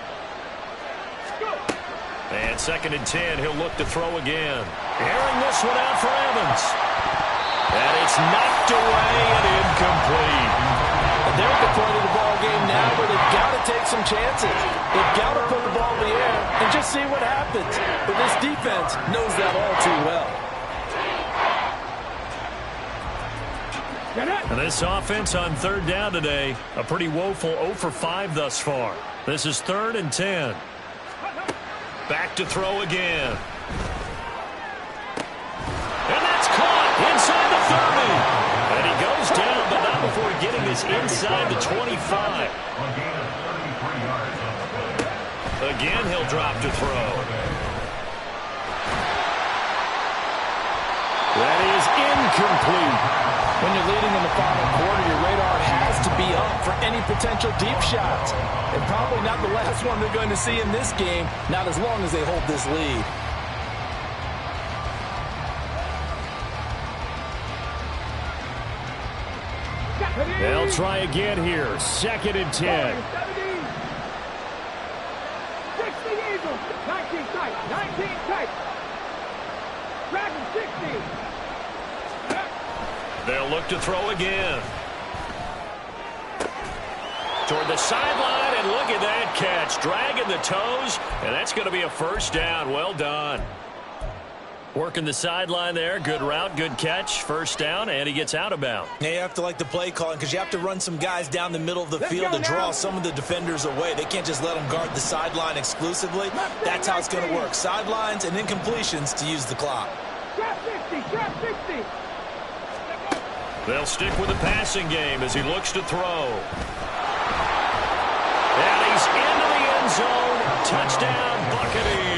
And 2nd and 10, he'll look to throw again. Airing this one out for Evans. And it's knocked away and incomplete. And they're at the point of the ball game now where they've got to take some chances. They've got to put the ball in the air and just see what happens. But this defense knows that all too well. And this offense on 3rd down today, a pretty woeful 0 for 5 thus far. This is 3rd and 10. Back to throw again. And that's caught inside the 30. And he goes down, but not before getting this inside the 25. Again, he'll drop to throw. That is incomplete. When you're leading in the final quarter, your radar has to be up for any potential deep shots. And probably not the last one they're going to see in this game, not as long as they hold this lead. They'll try again here. 2nd and 10. 60 Eagles, 19 tight, 19 tight. Dragon 60. They'll look to throw again. Toward the sideline, and look at that catch. Dragging the toes, and that's going to be a first down. Well done. Working the sideline there. Good route, good catch. First down, and he gets out of bounds. Now you have to like the play calling because you have to run some guys down the middle of the field to draw some of the defenders away. They can't just let them guard the sideline exclusively. That's how it's going to work. Sidelines and incompletions to use the clock. Drop 50, drop 50. They'll stick with the passing game as he looks to throw. And he's into the end zone. Touchdown, Buccaneers.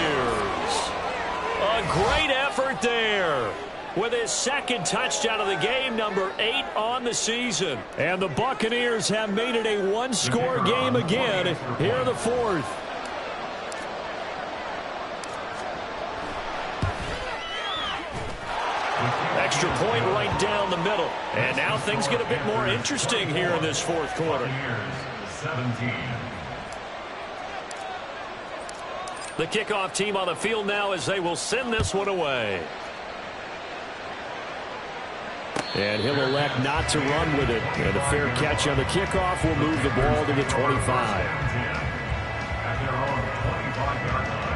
A great effort there with his second touchdown of the game, number 8 on the season. And the Buccaneers have made it a one-score game again here in the fourth. Extra point right down the middle. And now things get a bit more interesting here in this fourth quarter. 17. The kickoff team on the field now as they will send this one away. And he'll elect not to run with it. And a fair catch on the kickoff will move the ball to the 25. At their own 25-yard line.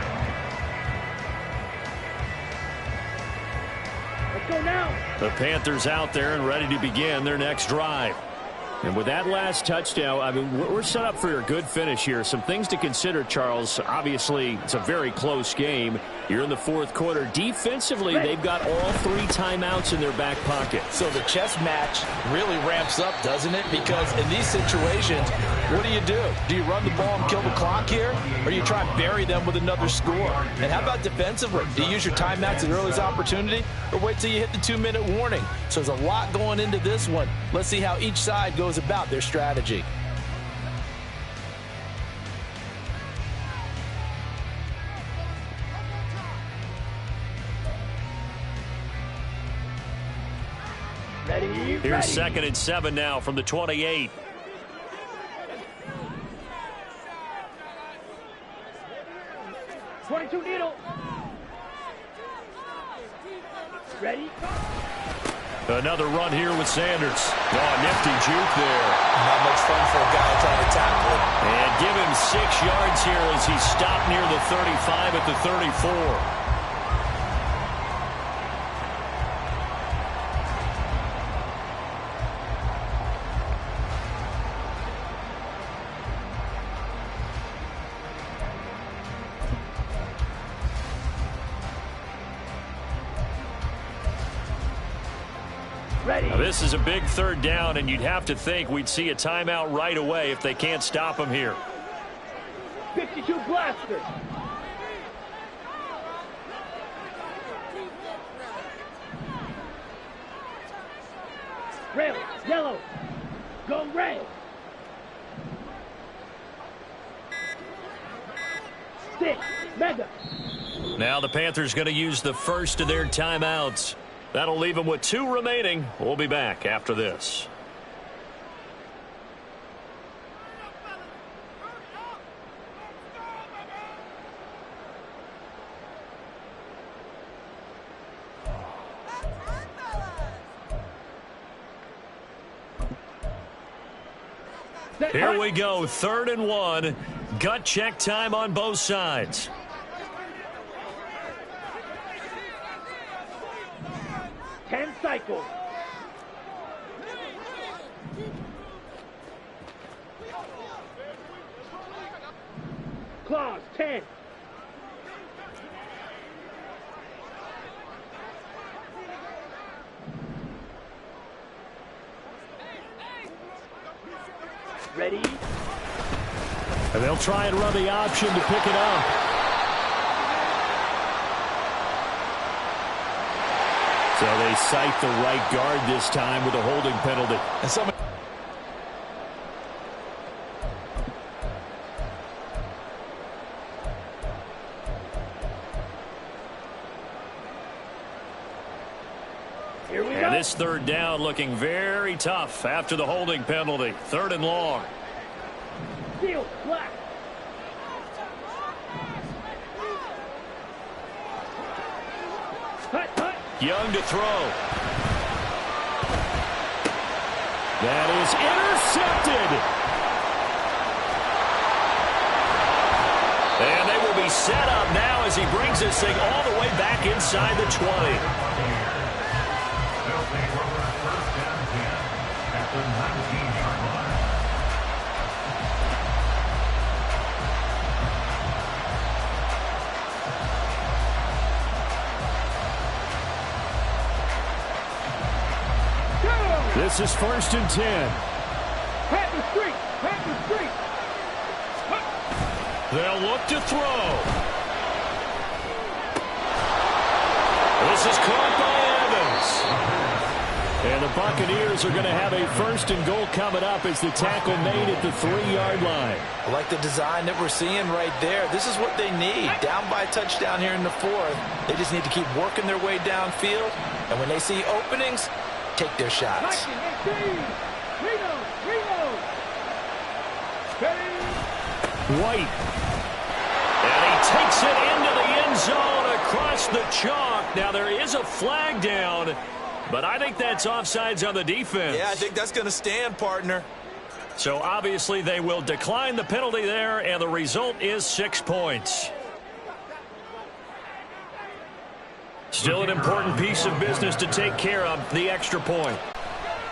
Let's go now. The Panthers out there and ready to begin their next drive. And with that last touchdown, I mean, we're set up for a good finish here. Some things to consider, Charles. Obviously, it's a very close game. You're in the fourth quarter. Defensively, they've got all 3 timeouts in their back pocket. So the chess match really ramps up, doesn't it? Because in these situations, what do? Do you run the ball and kill the clock here? Or you try and bury them with another score? And how about defensively? Do you use your timeouts at earliest opportunity? Or wait till you hit the 2-minute warning? So there's a lot going into this one. Let's see how each side goes about their strategy. Ready, Here's ready. 2nd and 7 now from the 28. .22 needle. Ready? Another run here with Sanders. Oh, nifty juke there. Not much fun for a guy trying to tackle it. And give him 6 yards here as he stopped near the 35 at the 34. Now, this is a big 3rd down, and you'd have to think we'd see a timeout right away if they can't stop him here. 52 blaster. Red, yellow. Go red. Stick, mega. Now the Panthers going to use the first of their timeouts. That'll leave them with 2 remaining. We'll be back after this. Here we go, 3rd and 1. Gut check time on both sides. Cycle. Claws, 10. Ready? And they'll try and run the option to pick it up. So they cite the right guard this time with a holding penalty. And Here we go. And this 3rd down looking very tough after the holding penalty. 3rd and long. Steel, black. Hut, hut. Young to throw. That is intercepted. And they will be he's set up now as he brings this thing all the way back inside the 20. They'll take over first and 10 at the 19-yard line. This is first and 10. Pat the street. Pat the street. They'll look to throw. This is caught by Evans. And the Buccaneers are going to have a first and goal coming up as the tackle made at the 3-yard line. I like the design that we're seeing right there. This is what they need. Down by a touchdown here in the 4th. They just need to keep working their way downfield. And when they see openings, take their shots. White. And he takes it into the end zone across the chalk. Now there is a flag down, but I think that's offsides on the defense. Yeah, I think that's going to stand, partner. So obviously they will decline the penalty there, and the result is 6 points. Still an important piece of business to take care of, the extra point.